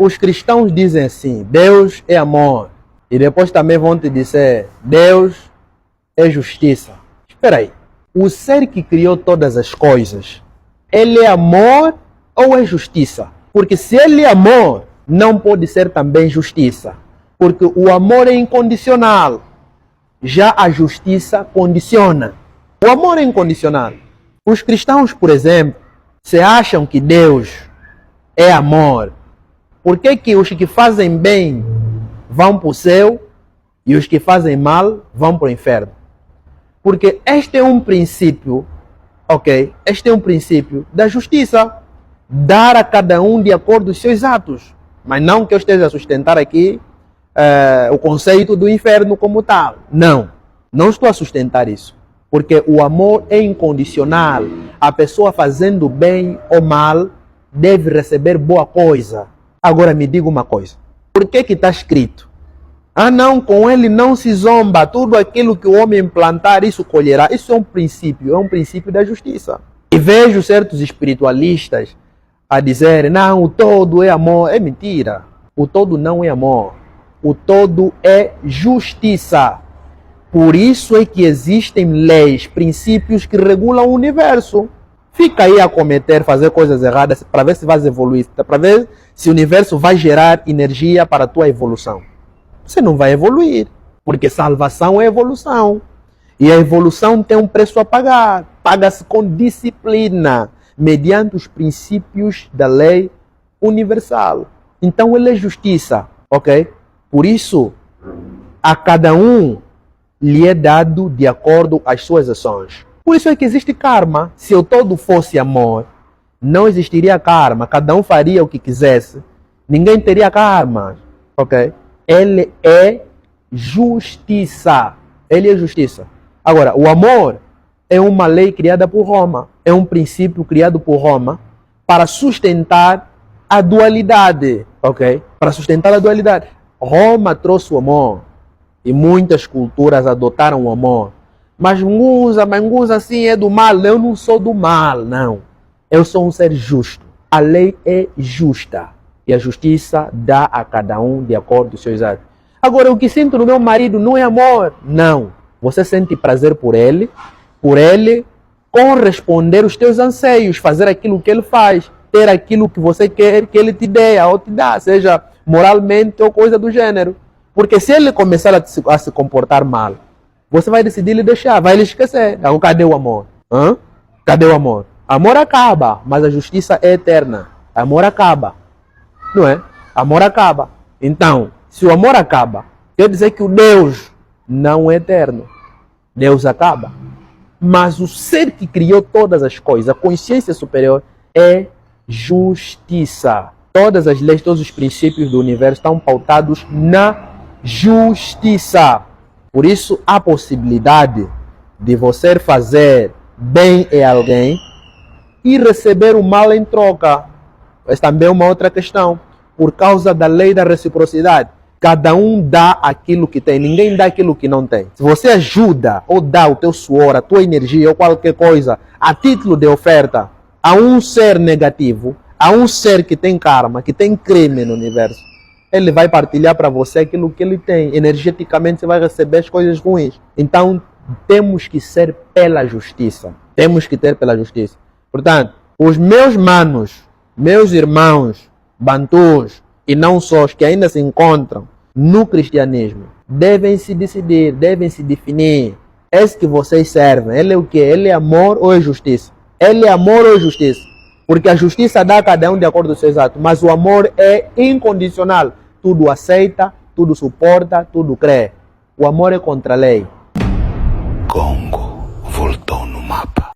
Os cristãos dizem assim, Deus é amor. E depois também vão te dizer, Deus é justiça. Espera aí, o ser que criou todas as coisas, ele é amor ou é justiça? Porque se ele é amor, não pode ser também justiça. Porque o amor é incondicional. Já a justiça condiciona. O amor é incondicional. Os cristãos, por exemplo, se acham que Deus é amor, por que os que fazem bem vão para o céu e os que fazem mal vão para o inferno? Porque este é um princípio, ok? Este é um princípio da justiça. Dar a cada um de acordo com os seus atos. Mas não que eu esteja a sustentar aqui o conceito do inferno como tal. Não estou a sustentar isso. Porque o amor é incondicional. A pessoa fazendo bem ou mal deve receber boa coisa. Agora me diga uma coisa. Por que está escrito? Ah não, com ele não se zomba. Tudo aquilo que o homem plantar, isso colherá. Isso é um princípio da justiça. E vejo certos espiritualistas a dizer, não, o todo é amor. É mentira. O todo não é amor. O todo é justiça. Por isso é que existem leis, princípios que regulam o universo. Fica aí a fazer coisas erradas para ver se vai evoluir, para ver se o universo vai gerar energia para a tua evolução. Você não vai evoluir, porque salvação é evolução. E a evolução tem um preço a pagar. Paga-se com disciplina, mediante os princípios da lei universal. Então ele é justiça, ok? Por isso, a cada um lhe é dado de acordo às suas ações. Por isso é que existe karma. Se o todo fosse amor, não existiria karma. Cada um faria o que quisesse. Ninguém teria karma, ok? Ele é justiça. Ele é justiça. Agora, o amor é uma lei criada por Roma. É um princípio criado por Roma para sustentar a dualidade, ok? Para sustentar a dualidade. Roma trouxe o amor. E muitas culturas adotaram o amor. Mas Nguza assim é do mal. Eu não sou do mal, não. Eu sou um ser justo. A lei é justa. E a justiça dá a cada um de acordo com os seus atos. Agora, o que sinto no meu marido não é amor. Não. Você sente prazer por ele corresponder aos teus anseios, fazer aquilo que ele faz, ter aquilo que você quer que ele te dê ou te dá, seja moralmente ou coisa do gênero. Porque se ele começar a se comportar mal, você vai decidir lhe deixar, vai lhe esquecer. Então, cadê o amor? Cadê o amor? Amor acaba, mas a justiça é eterna. Amor acaba, não é? Amor acaba. Então, se o amor acaba, quer dizer que o Deus não é eterno. Deus acaba. Mas o ser que criou todas as coisas, a consciência superior, é justiça. Todas as leis, todos os princípios do universo estão pautados na justiça. Por isso, há possibilidade de você fazer bem a alguém e receber o mal em troca. Essa também é uma outra questão. Por causa da lei da reciprocidade. Cada um dá aquilo que tem, ninguém dá aquilo que não tem. Se você ajuda ou dá o teu suor, a tua energia ou qualquer coisa a título de oferta a um ser negativo, a um ser que tem karma, que tem crime no universo, ele vai partilhar para você aquilo que ele tem. Energeticamente você vai receber as coisas ruins. Então temos que ser pela justiça. Temos que ter pela justiça. Portanto, os meus manos, meus irmãos, bantus, e não só os que ainda se encontram no cristianismo, devem se decidir, devem se definir. Esse que vocês servem, ele é o quê? Ele é amor ou é justiça? Ele é amor ou é justiça? Porque a justiça dá a cada um de acordo com os seus atos, mas o amor é incondicional. Tudo aceita, tudo suporta, tudo crê. O amor é contra a lei. Congo voltou.